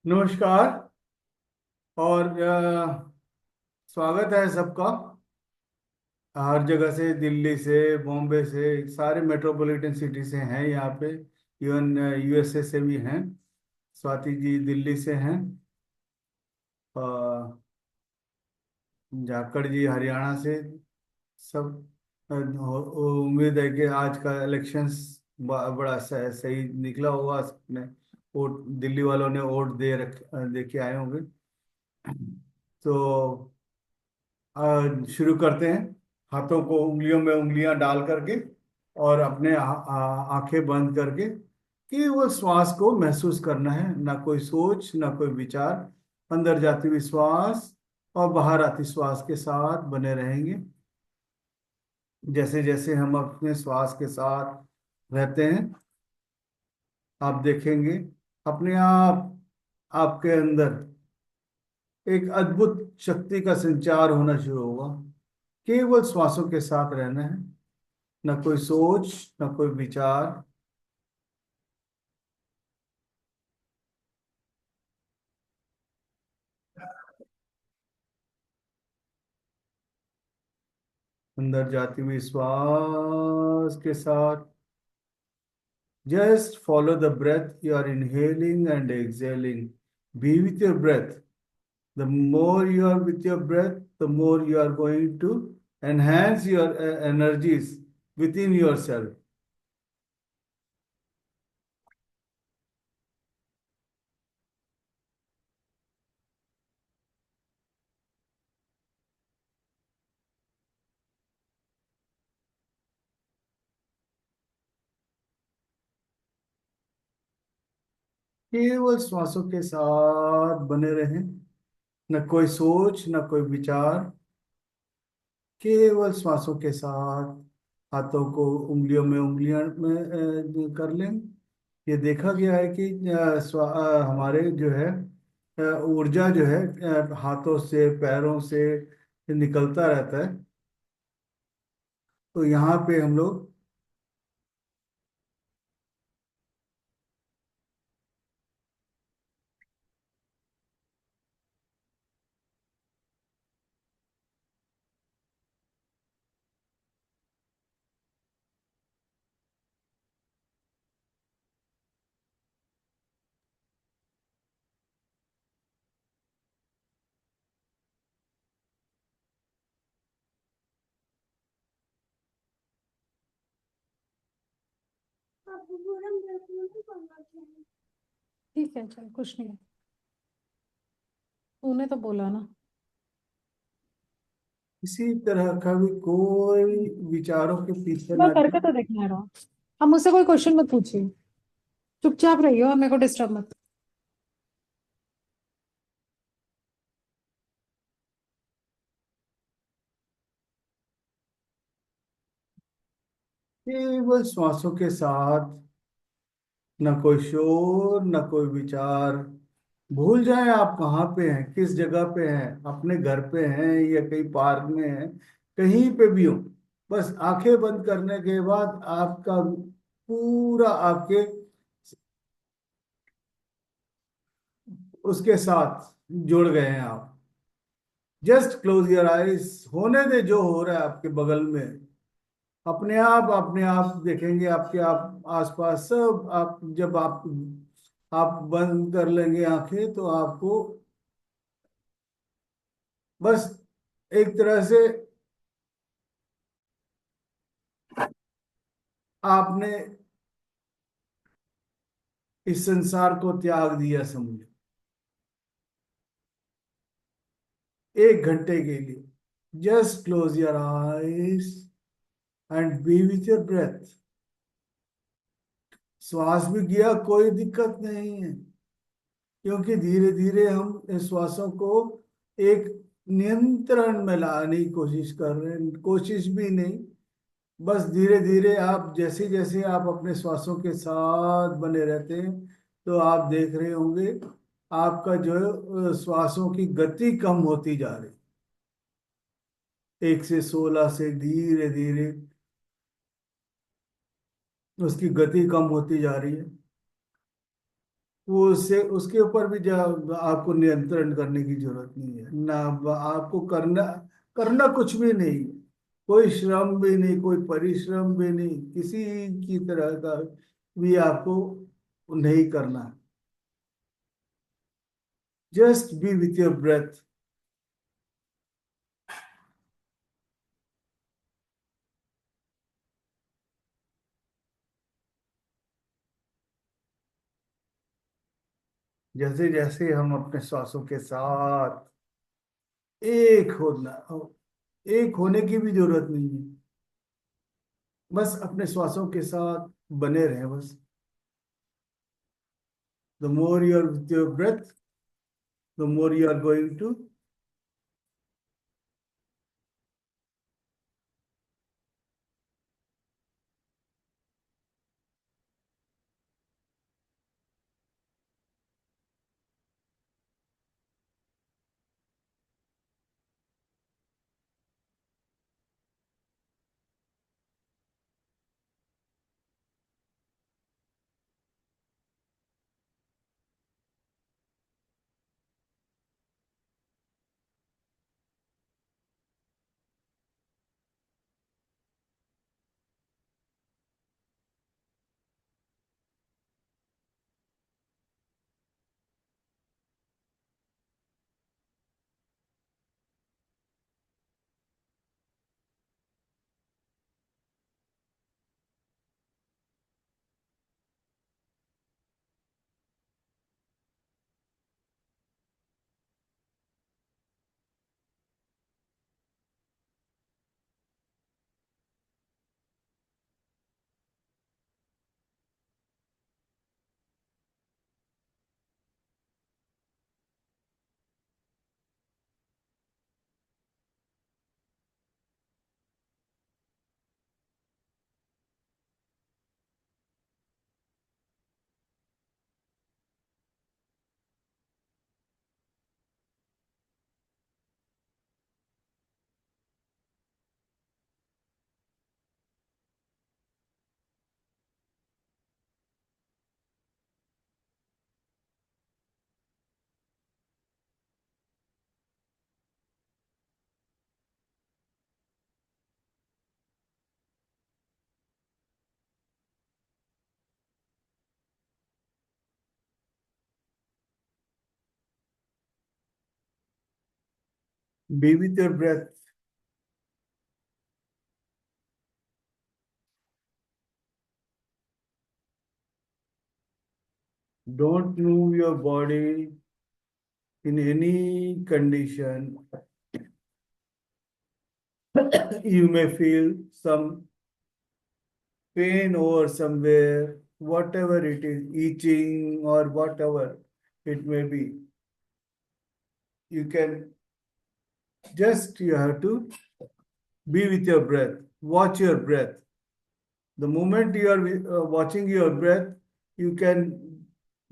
नमस्कार। और स्वागत है सबका। हर जगह से, दिल्ली से, बॉम्बे से, सारे मेट्रोपॉलिटन सिटी से हैं यहाँ पे। इवन यूएसए से भी हैं। स्वाति जी दिल्ली से हैं। अ, झाकड़ जी हरियाणा से। सब उम्मीद है कि आज का इलेक्शंस बड़ा सही निकला होगा। ने वोट, दिल्ली वालों ने वोट दे के आए होंगे। तो शुरू करते हैं। हाथों को उंगलियों में उंगलियां डाल करके और अपने आंखें बंद करके केवल श्वास को महसूस करना है। ना कोई सोच, ना कोई विचार। अंदर जाती हुई श्वास और बाहर आती श्वास के साथ बने रहेंगे। जैसे जैसे हम अपने श्वास के साथ रहते हैं, आप देखेंगे अपने आप आपके अंदर एक अद्भुत शक्ति का संचार होना शुरू होगा। केवल श्वासों के साथ रहना है। न कोई सोच, न कोई विचार। अंदर जाती हुई श्वास के साथ just follow the breath. You are inhaling and exhaling. Be with your breath. The more you are with your breath, the more you are going to enhance your energies within yourself. केवल श्वासों के साथ बने रहें। न कोई सोच, न कोई विचार। केवल श्वासों के साथ हाथों को उंगलियों में उंगलियां में कर लें। ये देखा गया है कि हमारे जो है ऊर्जा जो है हाथों से, पैरों से निकलता रहता है। तो यहाँ पे हम लोग ठीक है, चल कुछ नहीं। तूने तो बोला ना। किसी तरह का भी कोई विचारों के पीछे मैं ना करके जाए। तो देखना रहा। अब मुझसे कोई क्वेश्चन मत पूछिए। चुपचाप रहिए और मेरे को डिस्टर्ब मत। केवल श्वासों के साथ, न कोई शोर, न कोई विचार। भूल जाएं आप कहाँ पे हैं, किस जगह पे हैं। अपने घर पे हैं या कहीं पार्क में हैं, कहीं पे भी हो। बस आंखें बंद करने के बाद आपका पूरा आपके उसके साथ जुड़ गए हैं आप। Just close your eyes. होने दे जो हो रहा है आपके बगल में। अपने आप देखेंगे आपके आप आसपास सब। आप जब आप बंद कर लेंगे आंखें तो आपको बस एक तरह से आपने इस संसार को त्याग दिया समझो। 1 घंटे के लिए just close your eyes and be with your breath. श्वास भी गया, कोई दिक्कत नहीं है। क्योंकि धीरे धीरे हम इस श्वासों को एक नियंत्रण में लाने की कोशिश कर रहे हैं। कोशिश भी नहीं, बस धीरे धीरे आप जैसे जैसे आप अपने श्वासों के साथ बने रहते हैं तो आप देख रहे होंगे आपका जो है, श्वासों की गति कम होती जा रही। 1 से 16 से धीरे धीरे उसकी गति कम होती जा रही है। वो उससे उसके ऊपर भी जब आपको नियंत्रण करने की जरूरत नहीं है ना। आपको करना करना कुछ भी नहीं, कोई श्रम भी नहीं, कोई परिश्रम भी नहीं, किसी की तरह का भी आपको नहीं करना। Just be with your breath. जैसे जैसे हम अपने श्वासों के साथ एक होना, एक होने की भी जरूरत नहीं है, बस अपने श्वासों के साथ बने रहें बस। The more you are with your breath, the more you are going to be with your breath. Don't move your body in any condition. You may feel some pain over somewhere, whatever it is, itching or whatever it may be. You can just, you have to be with your breath, watch your breath. The moment you are watching your breath, you can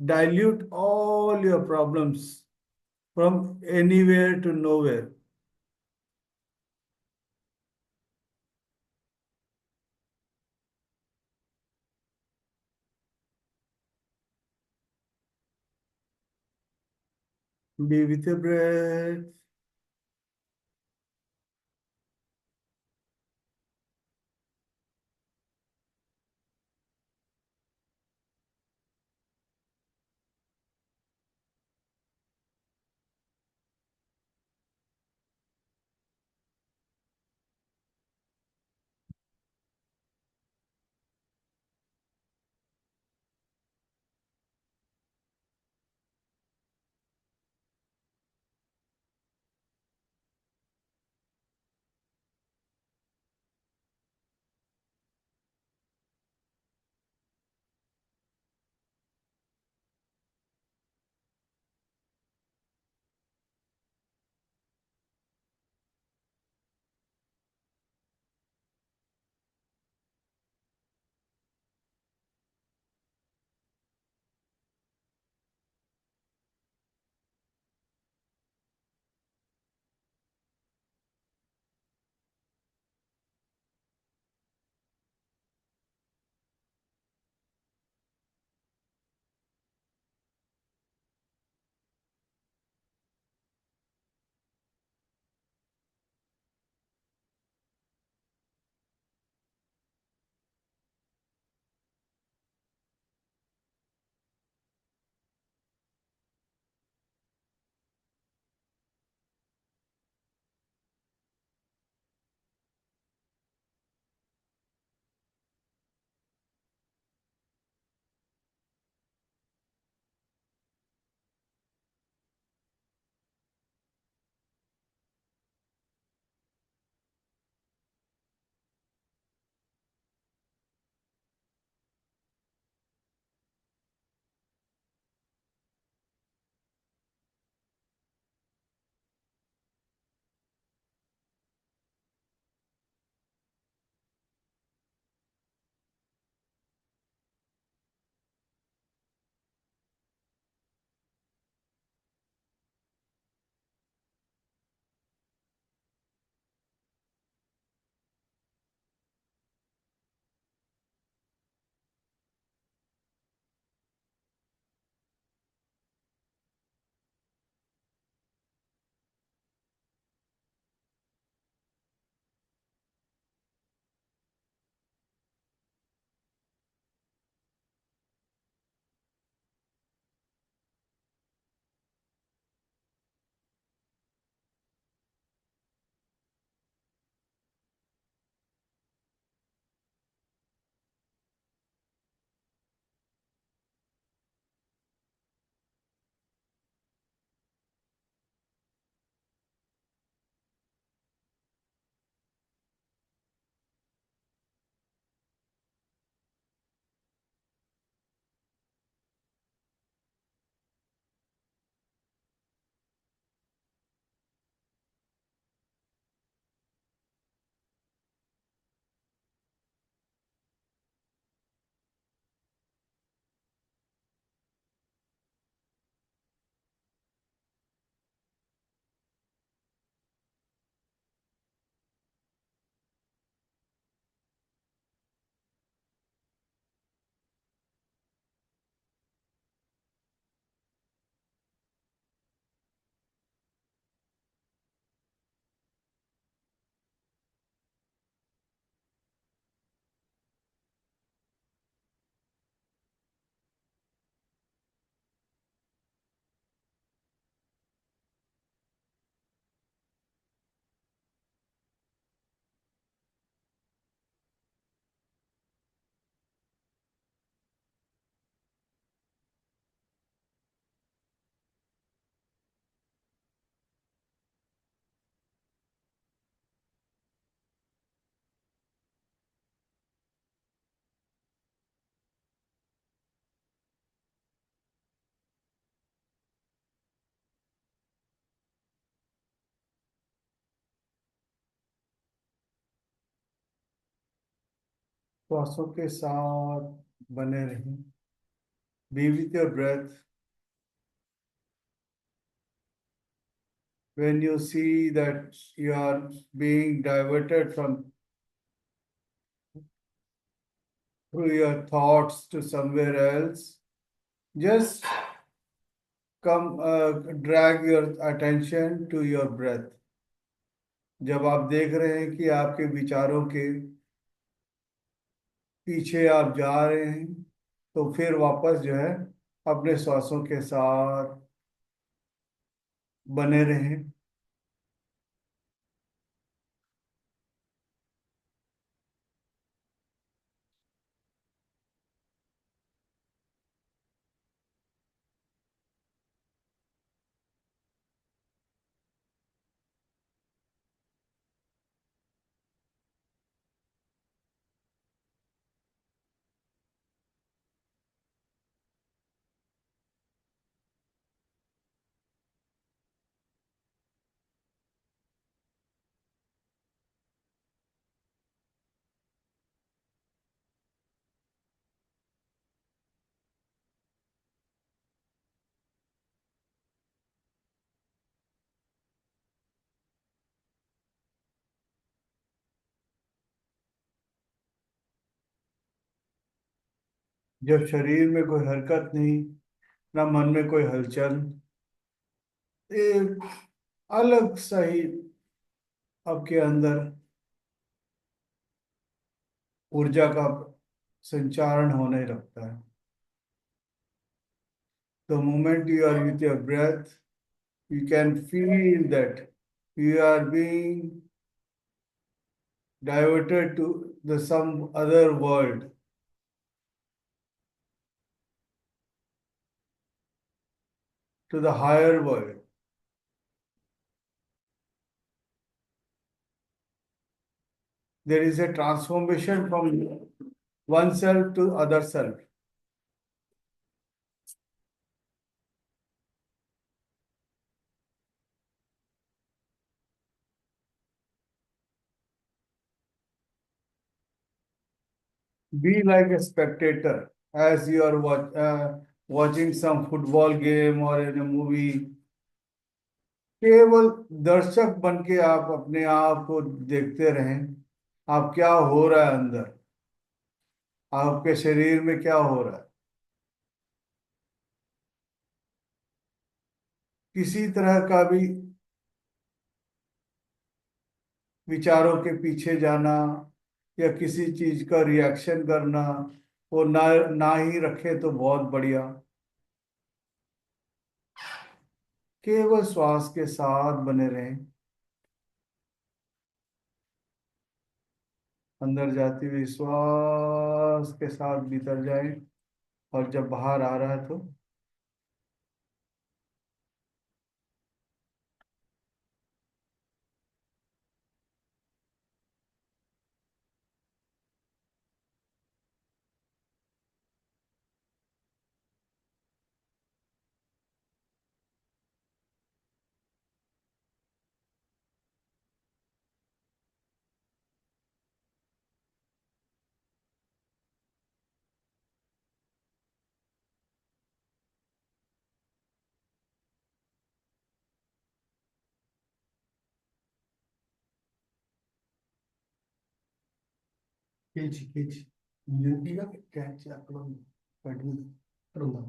dilute all your problems from anywhere to nowhere. Be with your breath. श्वासों के साथ बने रहें। Be with your breath. When you see that you are being diverted from through your thoughts to somewhere else, just come drag your attention to your breath. जब आप देख रहे हैं कि आपके विचारों के पीछे आप जा रहे हैं, तो फिर वापस जो है अपने श्वासों के साथ बने रहें। जब शरीर में कोई हरकत नहीं, ना मन में कोई हलचल, एक अलग सा ही आपके अंदर ऊर्जा का संचारण होने लगता है। The moment you are with your breath, you can feel that you are being diverted to the some other world, to the higher world. There is a transformation from oneself to other self. Be like a spectator as you are watching some football game or in a movie. केवल दर्शक बन के आप अपने आप को देखते रहें। आप क्या हो रहा है अंदर, आपके शरीर में क्या हो रहा है। किसी तरह का भी विचारों के पीछे जाना या किसी चीज का रिएक्शन करना, वो ना ना ही रखे तो बहुत बढ़िया। केवल श्वास के साथ बने रहें। अंदर जाती हुई श्वास के साथ भीतर जाए, और जब बाहर आ रहा है तो खींच खींच यूपीगा कैच अपना पढ़नी पढ़ूंगा।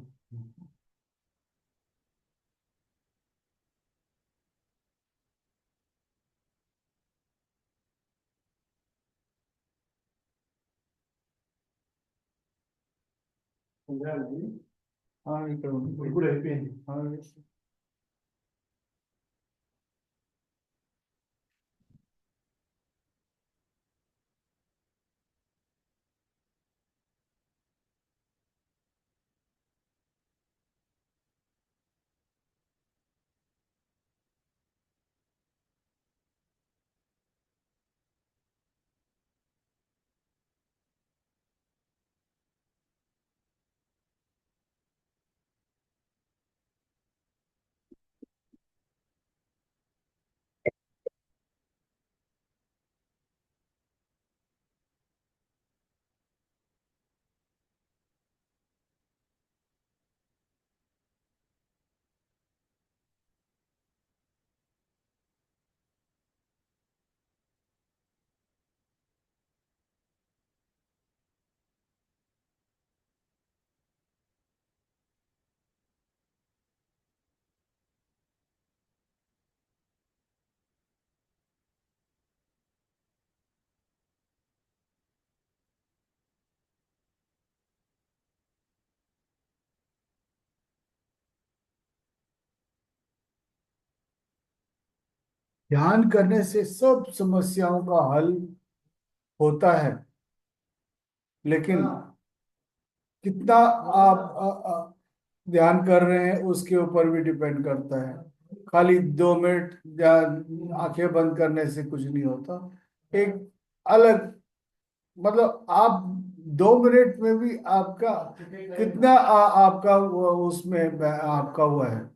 हाँ ఇక్కడ ఉంది ఇప్పుడు అయిపోయింది ध्यान करने से सब समस्याओं का हल होता है, लेकिन कितना आप ध्यान कर रहे हैं उसके ऊपर भी डिपेंड करता है। खाली 2 मिनट आंखें बंद करने से कुछ नहीं होता। एक अलग, मतलब आप 2 मिनट में भी आपका कितना आपका उसमें आपका हुआ है।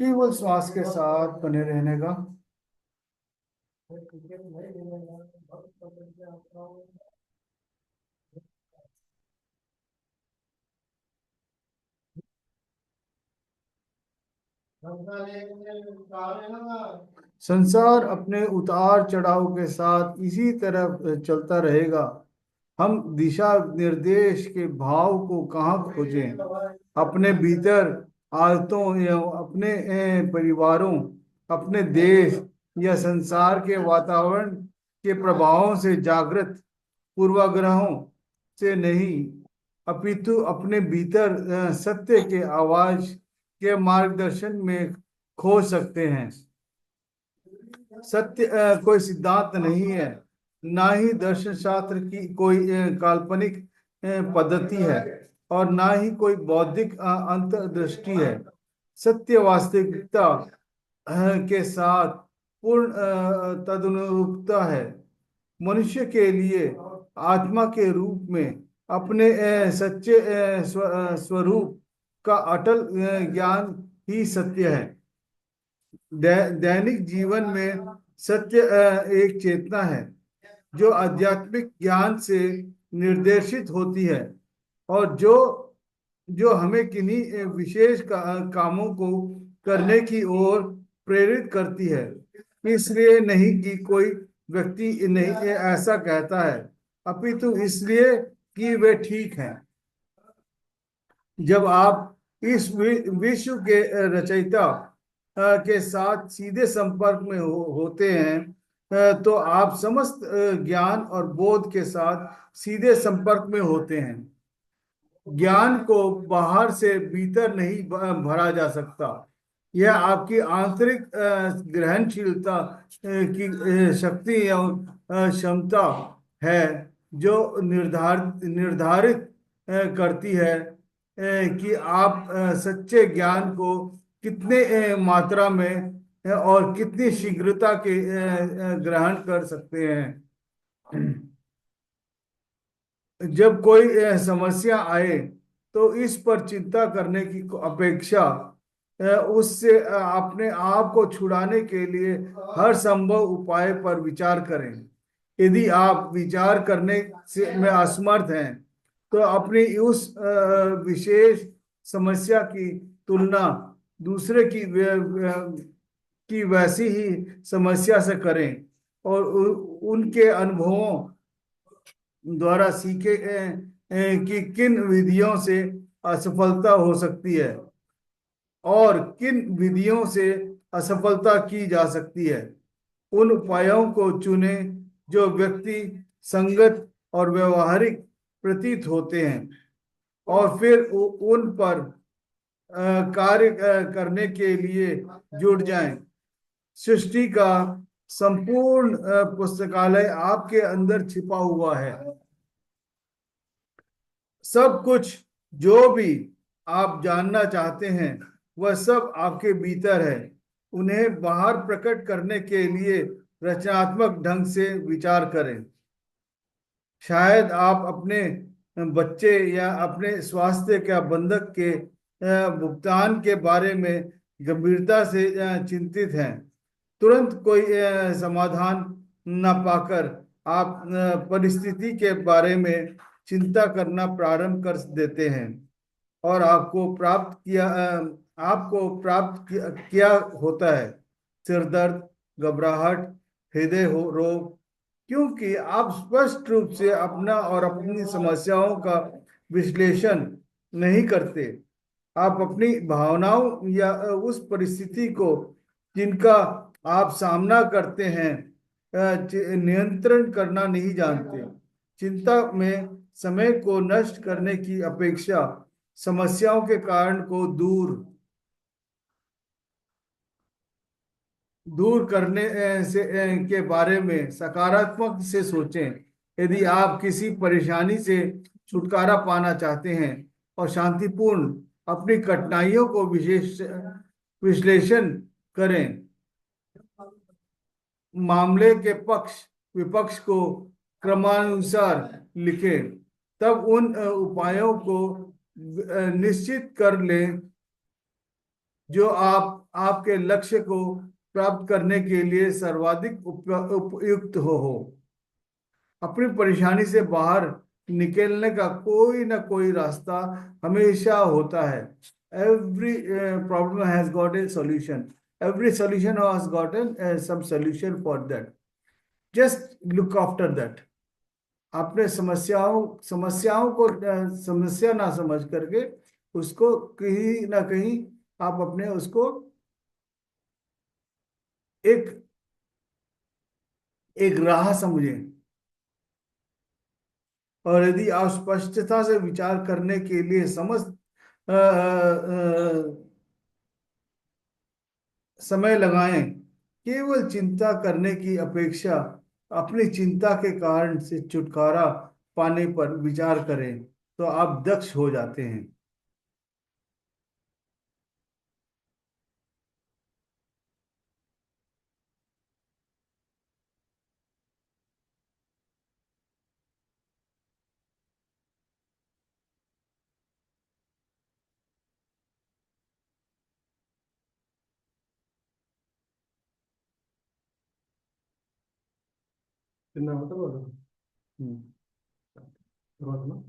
केवल श्वास के साथ बने रहने का। संसार अपने उतार चढ़ाव के साथ इसी तरह चलता रहेगा। हम दिशा निर्देश के भाव को कहाँ खोजें? अपने भीतर, आदतों या अपने परिवारों, अपने देश या संसार के वातावरण के प्रभावों से जागृत पूर्वाग्रहों से नहीं, अपितु अपने भीतर सत्य के आवाज के मार्गदर्शन में खोज सकते हैं। सत्य कोई सिद्धांत नहीं है, ना ही दर्शन शास्त्र की कोई काल्पनिक पद्धति है, और ना ही कोई बौद्धिक अंतर्दृष्टि है। सत्य वास्तविकता के साथ पूर्ण तदनुरूपता है। मनुष्य के लिए आत्मा के रूप में अपने सच्चे स्वरूप का अटल ज्ञान ही सत्य है। दैनिक जीवन में सत्य एक चेतना है जो आध्यात्मिक ज्ञान से निर्देशित होती है, और जो जो हमें किन्हीं विशेष कामों को करने की ओर प्रेरित करती है। इसलिए नहीं कि कोई व्यक्ति नहीं ऐसा कहता है, अपितु इसलिए कि वे ठीक हैं। जब आप इस विश्व के रचयिता के साथ सीधे संपर्क में होते हैं, तो आप समस्त ज्ञान और बोध के साथ सीधे संपर्क में होते हैं। ज्ञान को बाहर से भीतर नहीं भरा जा सकता। यह आपकी आंतरिक ग्रहणशीलता की शक्ति या क्षमता है, जो निर्धारित करती है कि आप सच्चे ज्ञान को कितने मात्रा में और कितनी शीघ्रता के ग्रहण कर सकते हैं। जब कोई समस्या आए तो इस पर चिंता करने की अपेक्षा उससे अपने आप को छुड़ाने के लिए हर संभव उपाय पर विचार करें। यदि आप विचार करने से में असमर्थ हैं, तो अपनी उस विशेष समस्या की तुलना दूसरे की वैसी ही समस्या से करें, और उनके अनुभवों द्वारा सीखे कि किन विधियों से असफलता हो सकती है और किन विधियों से असफलता की जा सकती है। उन उपायों को चुने जो व्यक्ति संगत और व्यवहारिक प्रतीत होते हैं, और फिर उन पर कार्य करने के लिए जुट जाएं। सृष्टि का संपूर्ण पुस्तकालय आपके अंदर छिपा हुआ है। सब कुछ जो भी आप जानना चाहते हैं वह सब आपके भीतर है। उन्हें बाहर प्रकट करने के लिए रचनात्मक ढंग से विचार करें। शायद आप अपने बच्चे या अपने स्वास्थ्य का बंधक के भुगतान के बारे में गंभीरता से चिंतित हैं। तुरंत कोई समाधान न पाकर आप परिस्थिति के बारे में चिंता करना प्रारंभ कर देते हैं, और आपको प्राप्त किया होता है सिर दर्द, घबराहट, रोग, क्योंकि आप स्पष्ट रूप से अपना और अपनी समस्याओं का विश्लेषण नहीं करते। आप अपनी भावनाओं या उस परिस्थिति को जिनका आप सामना करते हैं नियंत्रण करना नहीं जानते। चिंता में समय को नष्ट करने की अपेक्षा समस्याओं के कारण को दूर करने के बारे में सकारात्मक से सोचें। यदि आप किसी परेशानी से छुटकारा पाना चाहते हैं और शांतिपूर्ण अपनी कठिनाइयों को विशेष विश्लेषण करें, मामले के पक्ष विपक्ष को क्रमानुसार लिखें, तब उन उपायों को निश्चित कर लें जो आपके लक्ष्य को प्राप्त करने के लिए सर्वाधिक उपयुक्त हो। अपनी परेशानी से बाहर निकलने का कोई ना कोई रास्ता हमेशा होता है। Every problem has got a solution, every solution has got an some solution for that, just look after that. अपने समस्याओं को समस्या ना समझ करके उसको कहीं ना कहीं आप अपने उसको एक एक राह समझें। और यदि आप स्पष्टता से विचार करने के लिए समस्त समय लगाएं, केवल चिंता करने की अपेक्षा अपनी चिंता के कारण से छुटकारा पाने पर विचार करें, तो आप दक्ष हो जाते हैं। कितना होता बोलो। शुरुआत में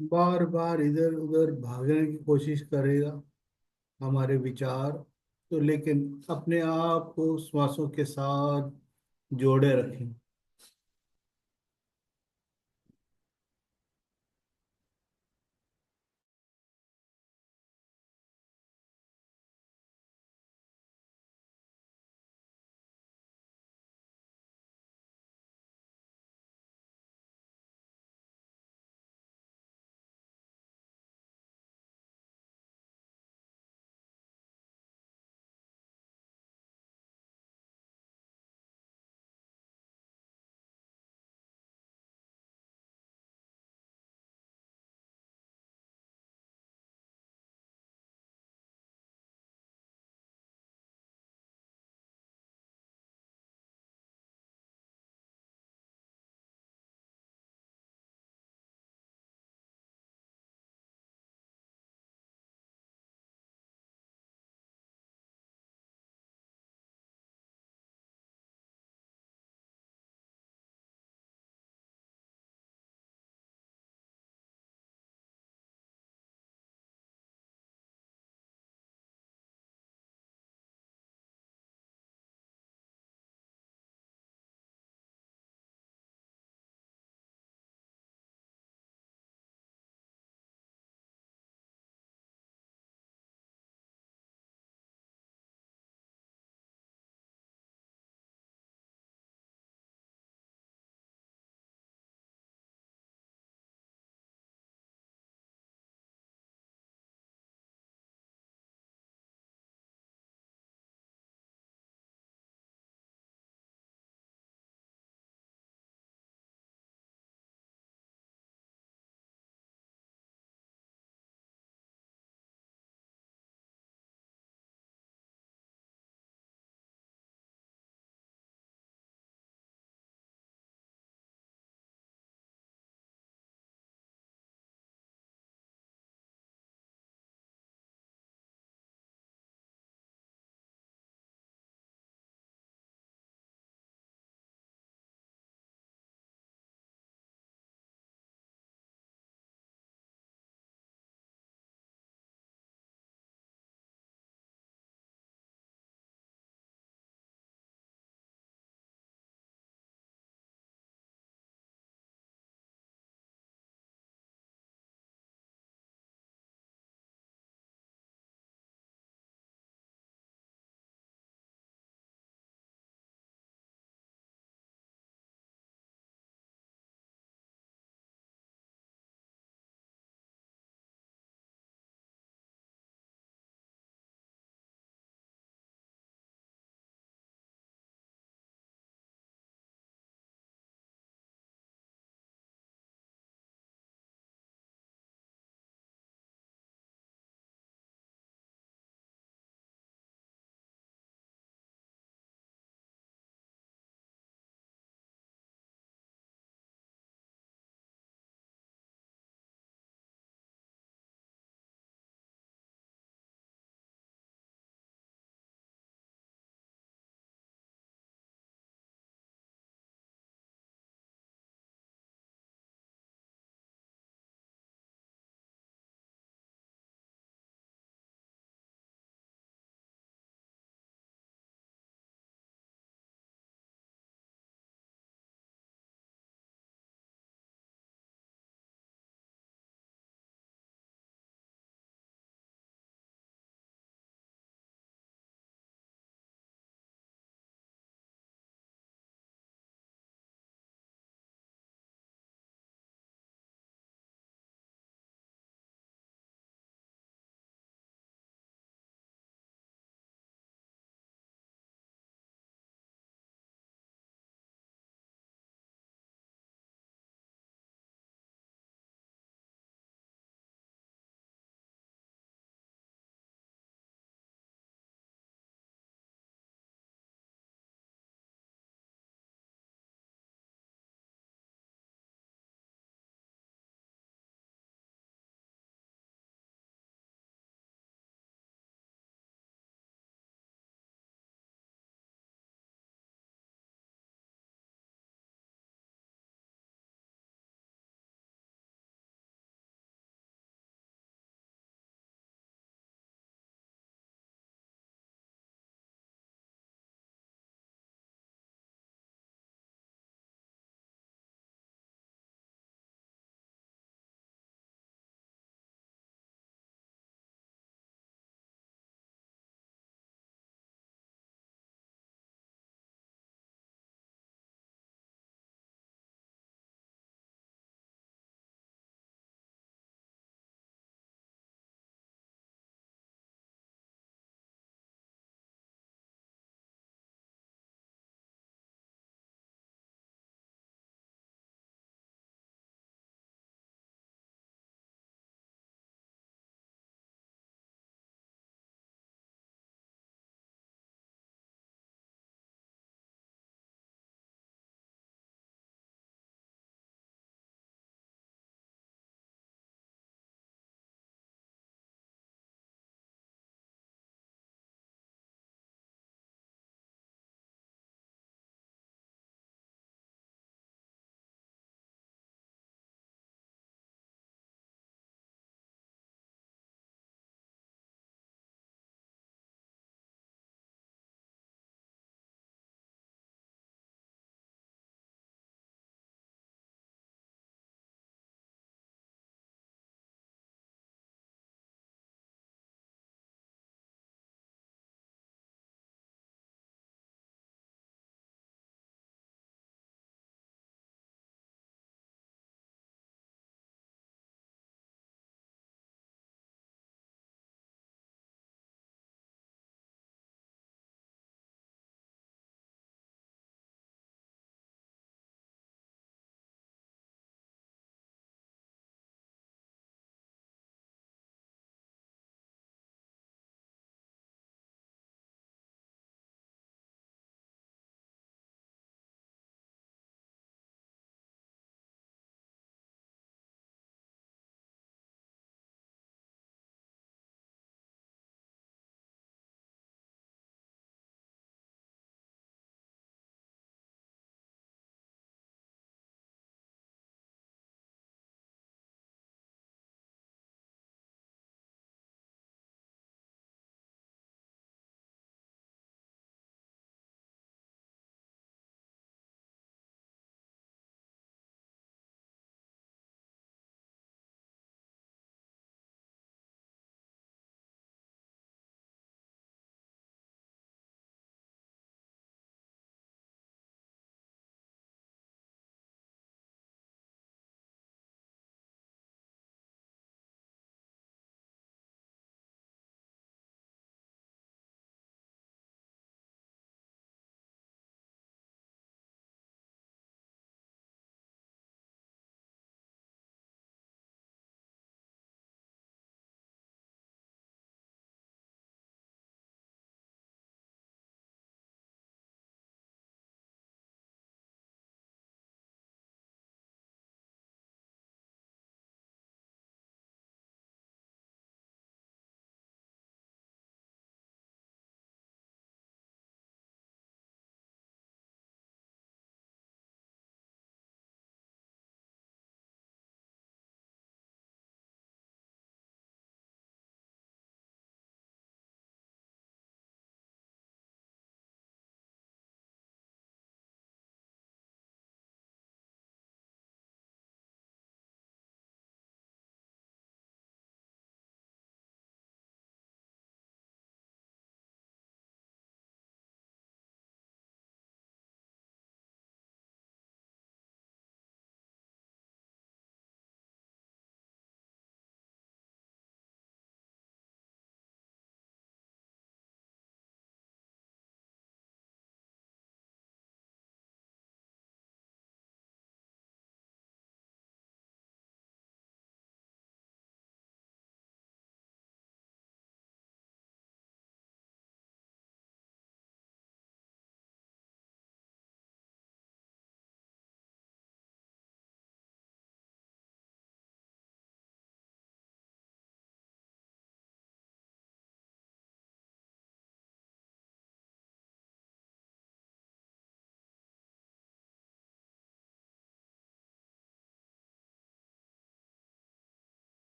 बार बार इधर उधर भागने की कोशिश करेगा हमारे विचार, तो लेकिन अपने आप को श्वासों के साथ जोड़े रखें।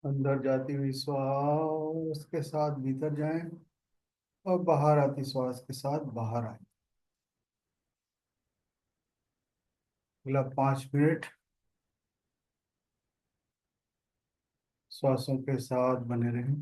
अंदर जाती हुई श्वास के साथ भीतर जाएं, और बाहर आती श्वास के साथ बाहर आए। अगला 5 मिनट श्वासों के साथ बने रहें।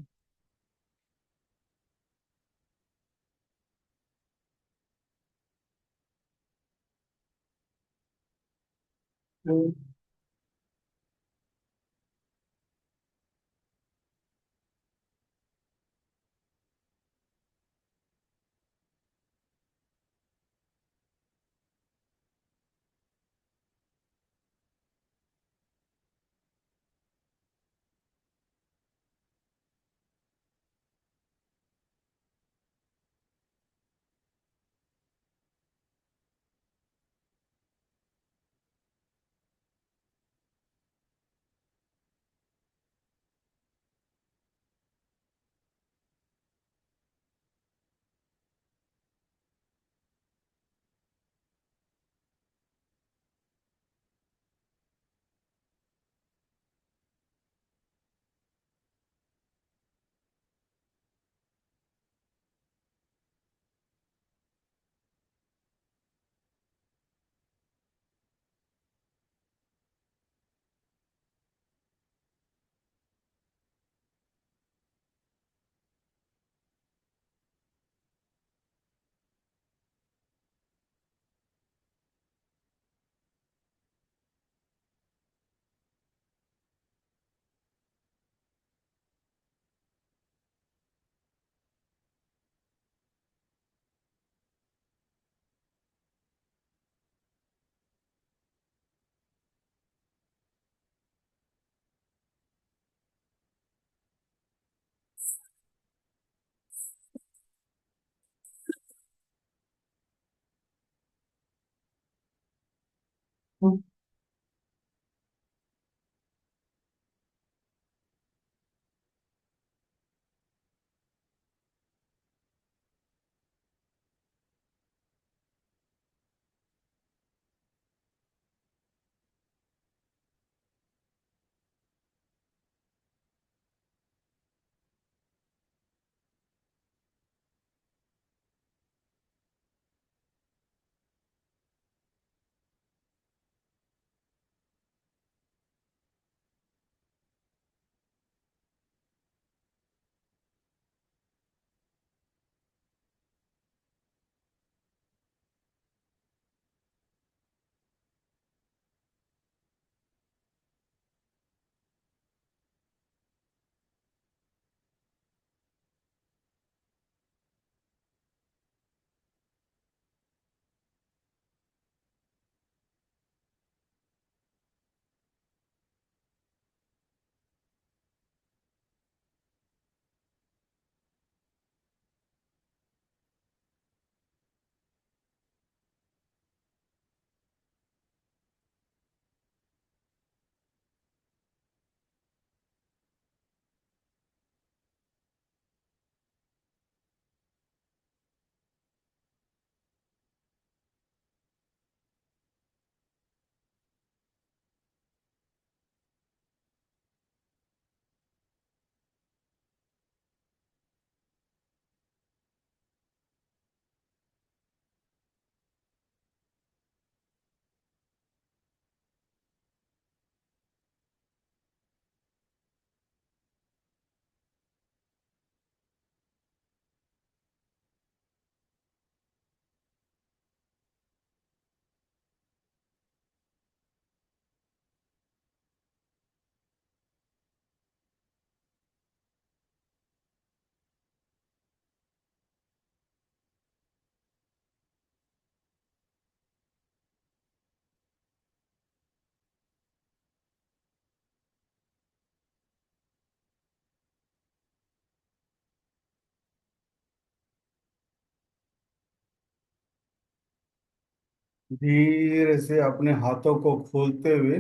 धीरे से अपने हाथों को खोलते हुए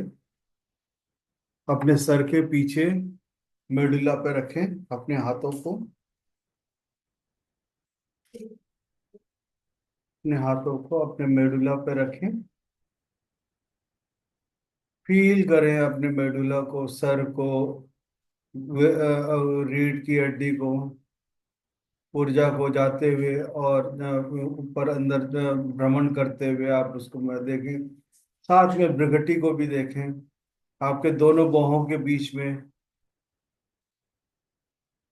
अपने सर के पीछे मेडुला पे रखें अपने हाथों को। अपने हाथों को अपने मेडुला पे रखें। फील करें अपने मेडुला को, सर को, रीढ़ की हड्डी को, ऊर्जा को जाते हुए और ऊपर अंदर भ्रमण करते हुए आप उसको मैं देखें। साथ में भृगुटी को भी देखें, आपके दोनों बाहों के बीच में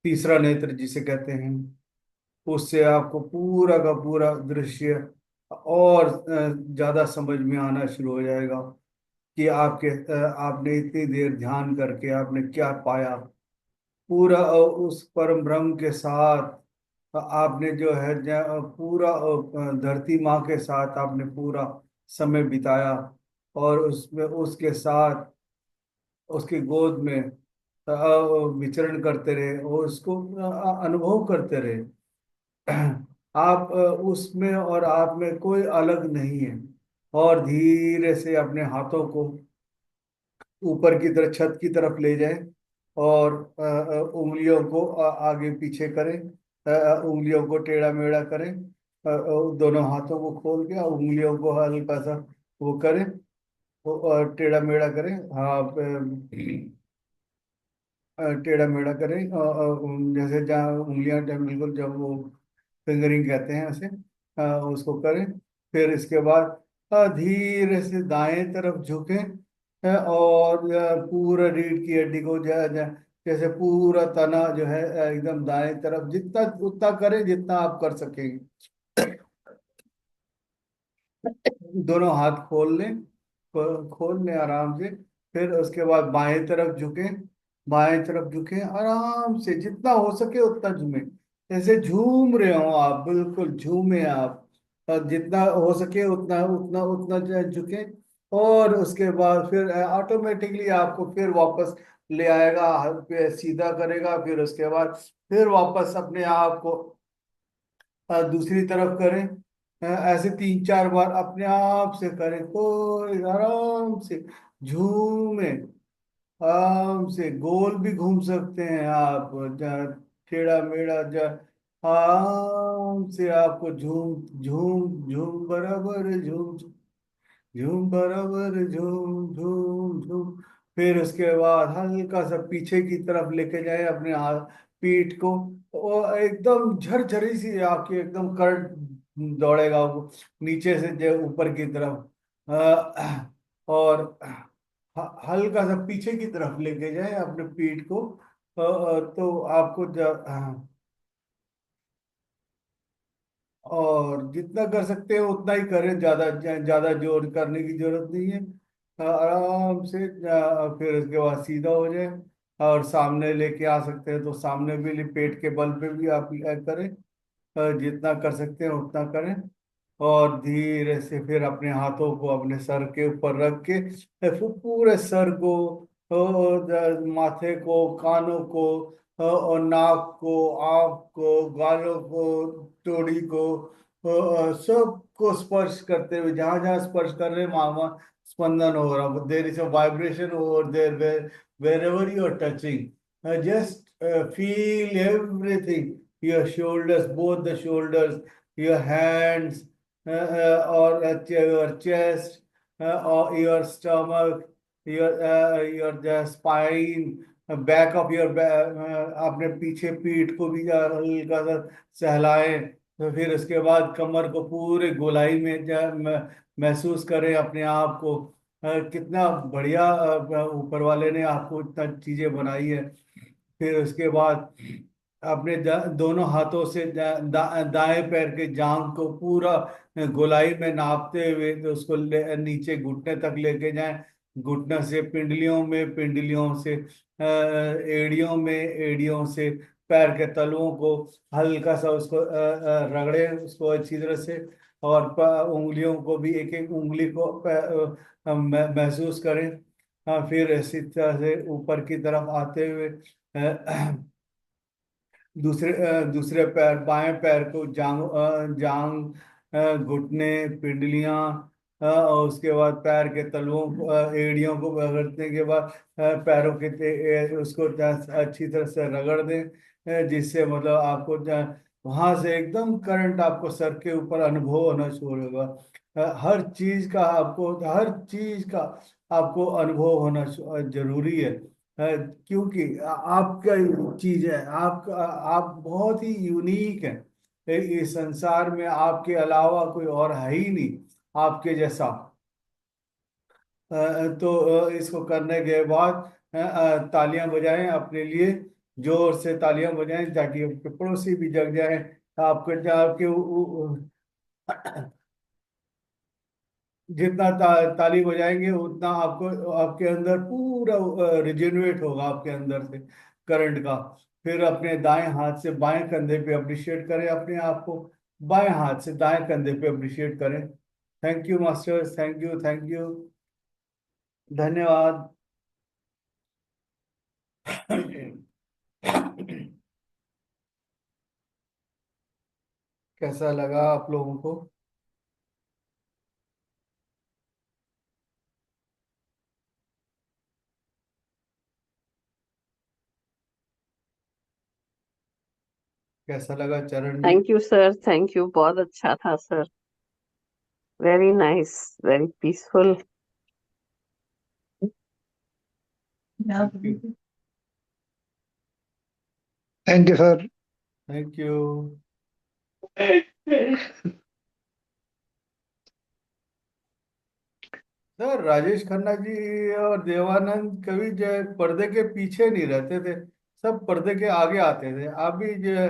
तीसरा नेत्र जिसे कहते हैं, उससे आपको पूरा का पूरा दृश्य और ज्यादा समझ में आना शुरू हो जाएगा कि आपने इतनी देर ध्यान करके आपने क्या पाया। पूरा उस परम ब्रह्म के साथ आपने जो है पूरा धरती माँ के साथ आपने पूरा समय बिताया, और उसमें उसके साथ उसकी गोद में विचरण करते रहे और उसको अनुभव करते रहे। आप उसमें और आप में कोई अलग नहीं है। और धीरे से अपने हाथों को ऊपर की तरफ छत की तरफ ले जाएं, और उंगलियों को आगे पीछे करें, उंगलियों को टेढ़ा मेढ़ा करें, दोनों हाथों को खोल के उंगलियों को हल्का सा वो करें, टेढ़ा मेढ़ा करें। हाँ, टेढ़ा मेढ़ा करें, जैसे जहाँ उंगलियां जब बिल्कुल जब वो फिंगरिंग कहते हैं उसे, उसको करें। फिर इसके बाद धीरे से दाएं तरफ झुकें, और पूरा रीढ़ की हड्डी को जैसे पूरा तना जो है एकदम दाएं तरफ जितना उतना करें जितना आप कर सकेंगे। दोनों हाथ खोल लें, खोल लें आराम से। फिर उसके बाद बाएं तरफ झुकें, बाएं तरफ झुकें आराम से, जितना हो सके उतना झूमें, जैसे झूम रहे हो आप, बिल्कुल झूमे आप। और जितना हो सके उतना उतना उतना जो है झुकें। और उसके बाद फिर ऑटोमेटिकली आपको फिर वापस ले आएगा, हाथ पे सीधा करेगा। फिर उसके बाद फिर वापस अपने आप को दूसरी तरफ करें। ऐसे 3 4 बार अपने आप से करें, कोई आराम से झूमे, आराम से गोल भी घूम सकते हैं आप, टेढ़ा मेढ़ा आराम से आपको झूम झूम झूम बराबर झूम झूम बराबर झूम झूम झूम। फिर उसके बाद हल्का सा पीछे की तरफ लेके जाए अपने हाथ, पीठ को, और एकदम झरझरी सी आपकी एकदम करंट दौड़ेगा वो नीचे से जो ऊपर की तरफ। और हल्का सा पीछे की तरफ लेके जाए अपने पीठ को। तो आपको जब और जितना कर सकते हो उतना ही करें, ज्यादा जोर करने की जरूरत नहीं है। आराम से फिर उसके बाद सीधा हो जाए, और सामने लेके आ सकते हैं तो सामने भी पेट के बल पे भी आप करें। जितना कर सकते हैं उतना करें। और धीरे से फिर अपने हाथों को अपने सर के ऊपर रख के फिर पूरे सर को, माथे को, कानों को, और नाक को, आँख को, गालों को, टोड़ी को, सबको स्पर्श करते हुए जहां जहां स्पर्श कर रहे हैं वहां वहां स्पंदन हो रहा है। There is a vibration over there wherever you are touching. Just feel everything, your shoulders, both the shoulders, your hands, or your chest, or your stomach, your the spine, back of your अपने पीछे पीठ को भी हल्का सा सहलाएं। तो फिर उसके बाद कमर को पूरे गोलाई में महसूस करें अपने आप को। कितना बढ़िया ऊपर वाले ने आपको इतना चीजें बनाई है। फिर उसके बाद अपने दोनों हाथों से दाएं पैर के जांग को पूरा गोलाई में नापते हुए तो उसको नीचे घुटने तक लेके जाएं। घुटने से पिंडलियों में, पिंडलियों से एड़ियों में, एड़ियों से पैर के तलुओं को हल्का सा उसको रगड़े उसको अच्छी तरह से। और उंगलियों को भी एक एक उंगली को महसूस करें। फिर इसी तरह से ऊपर की तरफ आते हुए दूसरे पैर, बाएं पैर को जांग, घुटने, पिंडलियां, और उसके बाद पैर के तलवों एड़ियों को रगड़ने के बाद पैरों के उसको अच्छी तरह से रगड़ दें, जिससे मतलब आपको वहां से एकदम करंट आपको सर के ऊपर अनुभव होना शुरू होगा। हर चीज का आपको, हर चीज का आपको अनुभव होना जरूरी है। क्योंकि आपका चीज है, आप बहुत ही यूनिक है। इस संसार में आपके अलावा कोई और है ही नहीं आपके जैसा। तो इसको करने के बाद तालियां बजाएं अपने लिए, जोर से तालियां बजाएं ताकि आपके पड़ोसी भी जग जाएं। आपके आपके जितना ताली बजाएंगे उतना आपको, आपके अंदर पूरा रिजेनरेट होगा आपके अंदर से करंट का। फिर अपने दाएं हाथ से बाएं कंधे पे अप्रिशिएट करें अपने आप को, बाएं हाथ से दाएं कंधे पे अप्रिशिएट करें। Thank you master, thank you, thank you, धन्यवाद। कैसा लगा आप लोगों को? कैसा लगा Charan ji? Thank you sir, thank you, बहुत अच्छा था सर। Very nice, very peaceful. Thank you sir. Thank you sir. Rajesh Khanna ji और देवानंद कभी जो है पर्दे के पीछे नहीं रहते थे, सब पर्दे के आगे आते थे। आप भी जो है,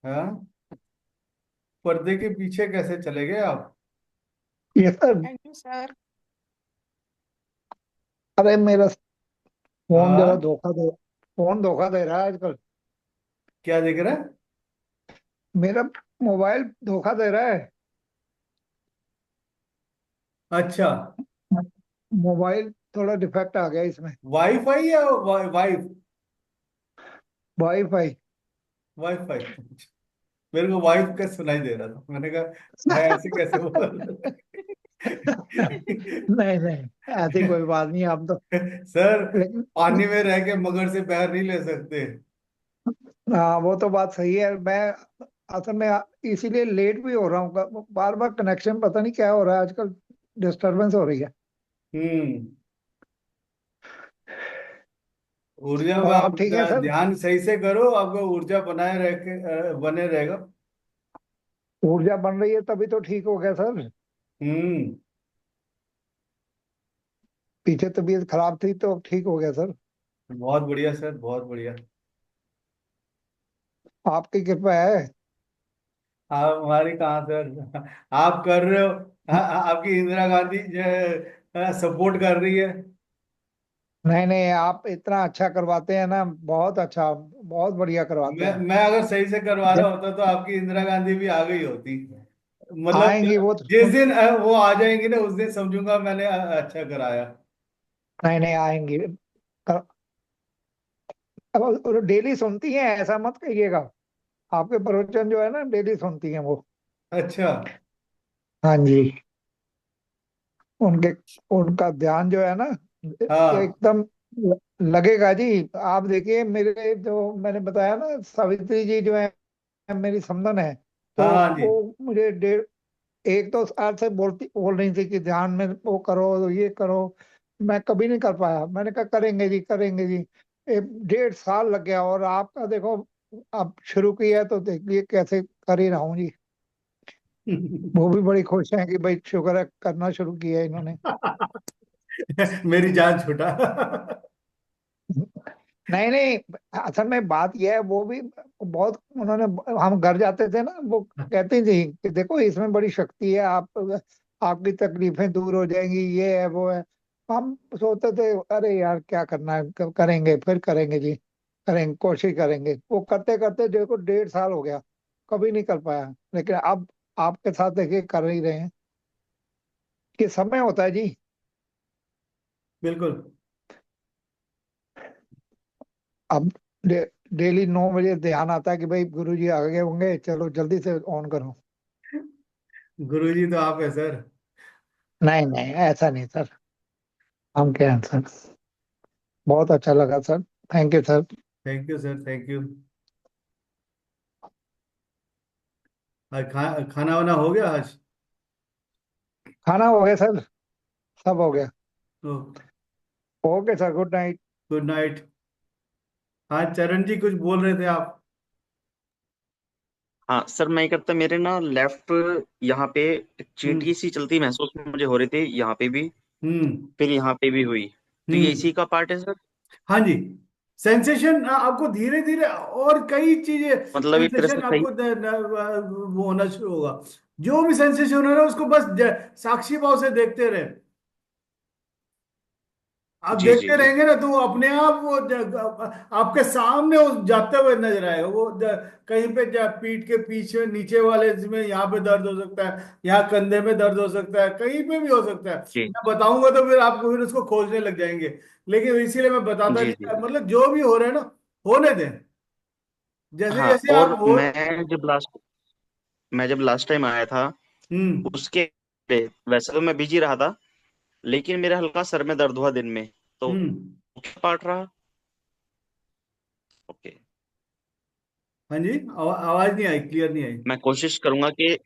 हाँ, पर्दे के पीछे कैसे चले गए आप? Yes sir. Thank you sir. अरे मेरा फोन जरा हाँ, धोखा दे रहा है आजकल। क्या दिख रहा है? मेरा मोबाइल धोखा दे रहा है। अच्छा, मोबाइल थोड़ा डिफेक्ट आ गया इसमें। वाईफाई या वाइफ? वाईफाई। वाईफाई। मेरे को वाइफ का सुनाई दे रहा था, मैंने कहा है ऐसे कैसे बोल रहे नहीं नहीं, ऐसी कोई बात नहीं आप तो। सर, लेकिन पानी में रह के मगर से पैर नहीं ले सकते। हाँ, वो तो बात सही है। मैं असल में इसीलिए लेट भी हो रहा हूँ। बार बार कनेक्शन पता नहीं क्या हो रहा है आजकल, डिस्टरबेंस हो रही है। हम्म। ऊर्जा में और आप आप ठीक है सर? ध्यान सही से करो, आपको ऊर्जा बनाए रह के बने रहेगा। ऊर्जा बन रही है तभी तो ठीक हो गया सर। हम्म। पीछे तबीयत खराब थी तो अब ठीक हो गया सर। बहुत बढ़िया सर, बहुत बढ़िया। आपकी कृपा है। आप हमारी कहाँ सर, आप कर रहे हो। आपकी इंदिरा गांधी जो है सपोर्ट कर रही है। नहीं नहीं, आप इतना अच्छा करवाते हैं ना, बहुत अच्छा, बहुत बढ़िया करवाते हैं। मैं अगर सही से करवा रहा जब होता तो आपकी इंदिरा गांधी भी आ गई होती। मतलब आएंगी वो जिस तो। दिन वो आ जाएंगी ना उस दिन समझूंगा मैंने अच्छा कराया। नहीं नहीं, आएंगी। कर- अब डेली सुनती हैं, ऐसा मत कहिएगा। आपके प्रवचन जो है ना, डेली सुनती हैं वो। अच्छा। हाँ जी। उनके उनका ध्यान जो है ना, हाँ, एकदम लगेगा जी। आप देखिए, मेरे जो मैंने बताया ना, सावित्री जी जो है मेरी समधन है। हाँ, तो हाँ जी। वो मुझे डेढ़ एक दो साल से बोल रही थी कि ध्यान में वो करो, ये करो। मैं कभी नहीं कर पाया। मैंने कहा करेंगे जी, करेंगे जी। 1.5 साल लग गया, और आपका देखो, अब शुरू किया है तो देखिए कैसे कर ही रहा हूँ जी। वो भी बड़ी खुश हैं कि भाई शुक्र है करना शुरू किया है इन्होंने। मेरी जान छूटा। नहीं नहीं, असल में बात यह है, वो भी बहुत उन्होंने, हम घर जाते थे ना, वो कहती थी कि देखो इसमें बड़ी शक्ति है, आप आपकी तकलीफें दूर हो जाएंगी, ये है वो है। हम सोचते थे अरे यार क्या करना है, करेंगे, फिर करेंगे जी, करेंगे, कोशिश करेंगे। वो करते करते देखो 1.5 साल हो गया, कभी नहीं कर पाया। लेकिन अब आपके साथ देखिए कर ही रहे हैं। कि समय होता है जी। बिल्कुल। अब डेली 9 बजे ध्यान आता है कि भाई गुरुजी आ गए होंगे, चलो जल्दी से ऑन करो। गुरुजी तो आप है सर। नहीं नहीं, ऐसा नहीं सर। हम क्या हैं सर। बहुत अच्छा लगा sir. Thank you sir. Thank you sir, thank you. खाना वाना हो गया आज? खाना हो गया सर, सब हो गया। तो okay sir, good night. Good night. हाँ चरण जी, कुछ बोल रहे थे आप? हाँ सर, मैं ये करता मेरे ना लेफ्ट यहाँ पे चींटी हम्म। सी चलती महसूस मुझे हो रही थी, यहाँ पे भी, हम्म। फिर यहाँ पे भी हुई। तो ये हम्म। इसी का पार्ट है सर? हाँ जी। सेंसेशन आपको धीरे धीरे और कई चीजें, मतलब एक तरह सेंसेशन से सही। आपको वो होना शुरू होगा। जो भी सेंसेशन हो रहा है उसको बस साक्षी भाव से देखते रहे। आप जी जी देखते जी। रहेंगे ना तो वो अपने आप वो आपके सामने वो जाते हुए नजर आएगा। वो कहीं पे पीठ के पीछे नीचे वाले इसमें यहाँ पे दर्द हो सकता है, यहाँ कंधे में दर्द हो सकता है, कहीं पे भी हो सकता है। जी मैं बताऊंगा तो फिर आपको फिर उसको खोजने लग जाएंगे। लेकिन इसीलिए मैं बताता जी नहीं, जी। मतलब जो भी हो रहा है ना, होने दें। जैसे हाँ, जैसे आप और हो। मैं जब लास्ट टाइम आया था हम्म। उसके वैसे तो मैं बिजी रहा था, लेकिन मेरे हल्का सर में दर्द हुआ दिन में, तो हम्म। क्या पार्ट रहा? ओके। हाँ जी, आवाज नहीं आई, क्लियर नहीं आई। मैं कोशिश करूंगा कि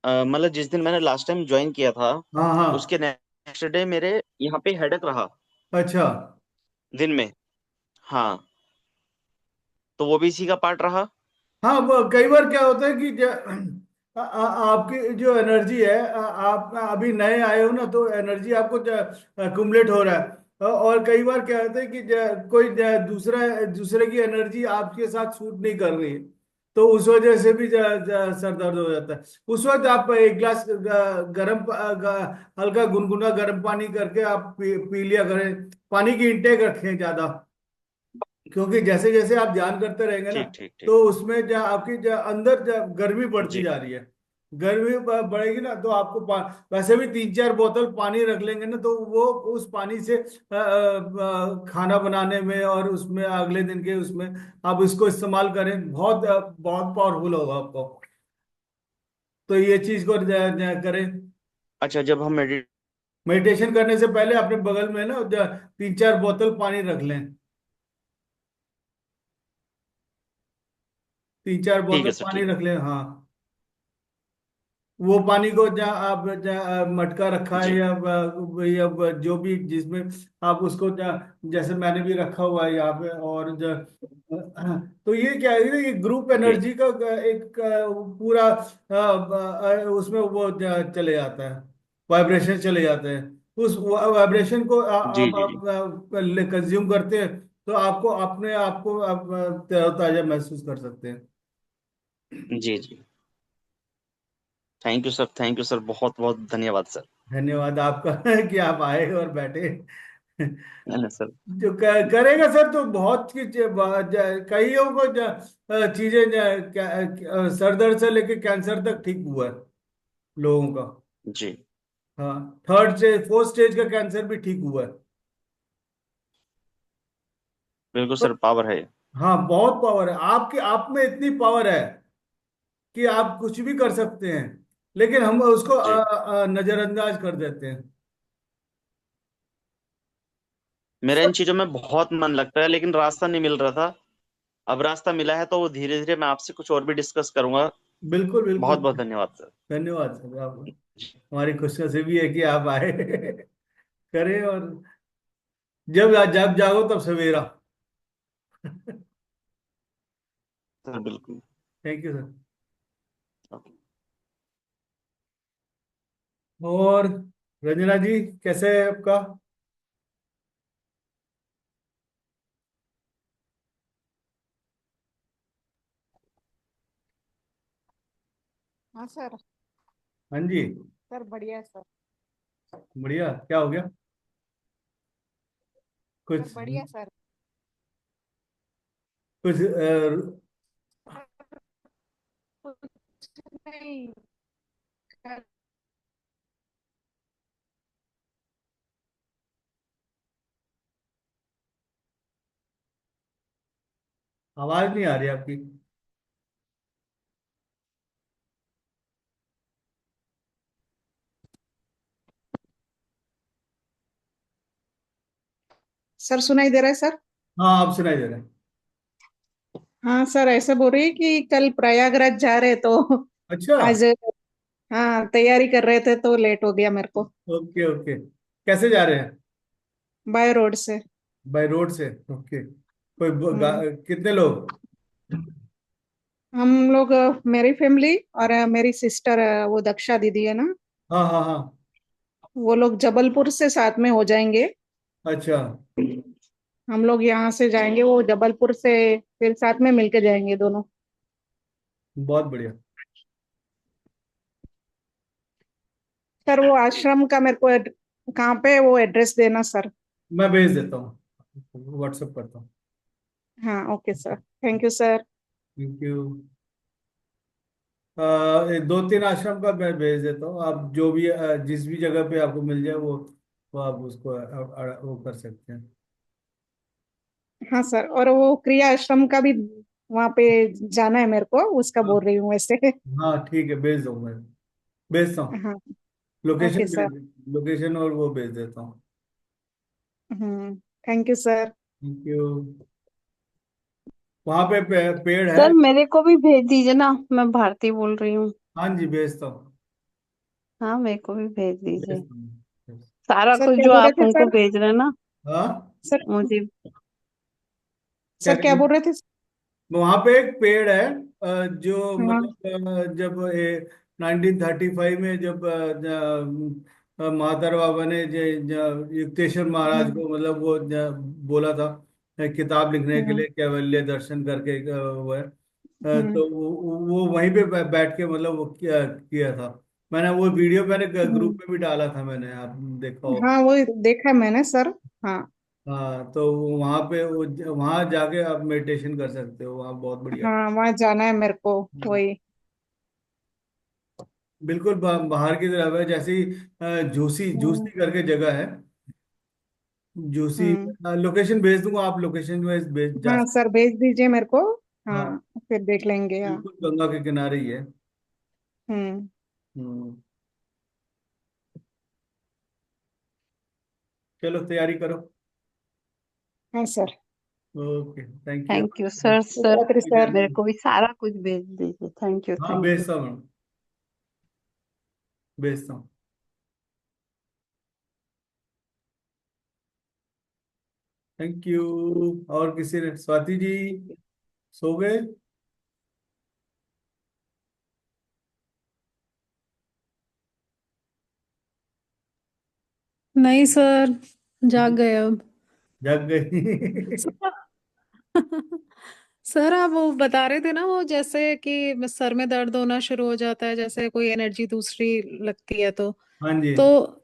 मतलब जिस दिन मैंने लास्ट टाइम ज्वाइन किया था हाँ हाँ। उसके नेक्स्ट डे मेरे यहाँ पे हेडेक रहा अच्छा। दिन में। हाँ, तो वो भी इसी का पार्ट रहा। हाँ, वो कई बार क्या होता है कि आपकी जो एनर्जी है, आप अभी नए आए हो ना, तो एनर्जी आपको अकुमुलेट हो रहा है। और कई बार क्या होता है कि कोई दूसरा दूसरे की एनर्जी आपके साथ सूट नहीं कर रही है, तो उस वजह से भी सर दर्द हो जाता है। उस वक्त आप एक गिलास गर्म हल्का गुनगुना गर्म पानी करके आप पी लिया करें। पानी की इंटेक रखें ज्यादा, क्योंकि जैसे जैसे आप ध्यान करते रहेंगे ना, ठीक ठीक ठीक। तो उसमें आपकी अंदर गर्मी बढ़ती जी जा रही है। गर्मी बढ़ेगी ना तो आपको वैसे भी 3-4 बोतल पानी रख लेंगे ना, तो वो उस पानी से खाना बनाने में और उसमें अगले दिन के उसमें आप इसको इस्तेमाल करें, बहुत बहुत पावरफुल होगा आपको। तो ये चीज को करें। अच्छा, जब हम मेडिट। मेडिटेशन करने से पहले अपने बगल में ना 3-4 बोतल पानी रख लें। तीन चार ठीक बोतल है सर, पानी ठीक है। रख लें, हाँ। वो पानी को जहाँ आप जहाँ मटका रखा है जी या जो भी जिसमें आप उसको जैसे मैंने भी रखा हुआ है यहाँ पे, और तो ये क्या है ना, ये ग्रुप जी एनर्जी का एक पूरा उसमें वो चले जाता है, वाइब्रेशन चले जाते हैं। उस वाइब्रेशन को जी आप जी जी कंज्यूम करते हैं, तो आपको अपने आप को आप तरोताजा महसूस कर सकते हैं। जी जी। Thank you sir, thank you sir, बहुत बहुत धन्यवाद सर। धन्यवाद आपका कि आप आए और बैठे। सर। जो करेगा सर तो बहुत कुछ कईयों को चीजें सर दर्द से लेके कैंसर तक ठीक हुआ है लोगों का। जी हाँ, 3rd स्टेज 4th स्टेज का कैंसर भी ठीक हुआ है। बिल्कुल पर सर, पावर है। हाँ, बहुत पावर है आपके, आप में इतनी पावर है कि आप कुछ भी कर सकते हैं, लेकिन हम उसको जी, नजरअंदाज कर देते हैं। मेरा इन सब। चीजों में बहुत मन लगता है, लेकिन रास्ता नहीं मिल रहा था। अब रास्ता मिला है तो धीरे धीरे मैं आपसे कुछ और भी डिस्कस करूंगा। बिल्कुल बहुत बिल्कुल। बहुत धन्यवाद सर। धन्यवाद सर, आप हमारी खुशनसीबी है कि आप आए। करें, और जब जब जागो तब सवेरा। सर बिल्कुल। Thank you sir. ओके। और रंजना जी, कैसे है आपका? हाँ सर। हाँ जी। सर बढ़िया सर। बढ़िया, क्या हो गया? सर कुछ बढ़िया सर। कुछ कुछ नहीं। सर, आवाज नहीं आ रही आपकी। सर सुनाई दे रहा है सर। हाँ, आप सुनाई दे रहे हैं। हाँ सर, ऐसा बोल रही है कि कल प्रयागराज जा रहे तो अच्छा। आज, हाँ तैयारी कर रहे थे तो लेट हो गया मेरे को। Okay okay. कैसे जा रहे हैं? बाय रोड से। बाय रोड से? ओके। कोई हम्म। कितने लोग? हम लोग मेरी फैमिली और मेरी सिस्टर, वो दक्षा दीदी है ना, हाँ हाँ हाँ। वो लोग जबलपुर से साथ में हो जाएंगे। अच्छा। हम लोग यहाँ से जाएंगे, वो जबलपुर से फिर साथ में मिलके जाएंगे दोनों। बहुत बढ़िया। सर वो आश्रम का मेरे को कहाँ पे है, वो एड्रेस देना सर। मैं भेज देता हूँ, व्हाट्सएप करता हूँ। हाँ okay sir, thank you sir. Thank you. दो तीन आश्रम का मैं भेज देता हूँ, आप जो भी जिस भी जगह पे आपको मिल जाए वो आप उसको वो कर सकते हैं। हाँ सर, और वो क्रिया आश्रम का भी वहाँ पे जाना है मेरे को, उसका हाँ बोल रही हूँ वैसे। हाँ ठीक है, भेज दो, मैं भेजता हूँ। हाँ ओके लोकेशन सर। भेज, लोकेशन और वो भेज देता हूँ। Thank you sir. Thank you. वहाँ पे पेड़ है? सर मेरे को भी भेज दीजिए ना, मैं भारती बोल रही हूँ। हाँ जी, भेजता हूँ, हाँ मेरे को भी भेज दीजिए, भेजता हूँ। सारा सर कुछ क्या जो बोल रहे आप थे हमको सर? भेज रहे हैं ना, हाँ, सर मुझे। क्या सर क्या करें? बोल रहे थे? वहां पे एक पेड़ है, जो हाँ। मतलब जब 1935 में जब महातर बाबा ने युक्तेश्वर महाराज हम्म। को मतलब वो बोला था किताब लिखने के हम्म। लिए, कैवल्य दर्शन करके वो है, हम्म। तो वो वहीं पे बैठ के मतलब वो किया किया था। मैंने वो वीडियो मैंने ग्रुप हम्म। में भी डाला था, मैंने, आप देखा हो। हाँ वो देखा मैंने सर। हाँ। हाँ, तो वहां पे वहां जाके आप मेडिटेशन कर सकते हो, वहाँ बहुत बढ़िया। हाँ वहाँ जाना है मेरे को, वही। बिल्कुल बाहर की तरफ है, जैसे ही झूसी हम्म। झूसी करके जगह है, झूसी। हम्म। लोकेशन भेज दूंगा, आप लोकेशन में भेज जा हाँ सकते। सर भेज दीजिए मेरे को। हाँ, हाँ फिर देख लेंगे। हाँ। बिल्कुल गंगा के किनारे ही है। हम्म। हम्म। चलो तैयारी करो। हाँ sir. Okay, thank you. Thank you sir. Sir शुभरात्रि सर। मेरे को भी सारा कुछ भेज दीजिए, थैंक यू हाँ, थैंक यू। भेजता हूँ, भेजता हूँ। Thank you. और किसी ने, स्वाति जी सो गए? नहीं सर, जाग गए अब। जग गई? सर आप वो बता रहे थे ना, वो जैसे कि सर में दर्द होना शुरू हो जाता है, जैसे कोई एनर्जी दूसरी लगती है तो हाँ जी। तो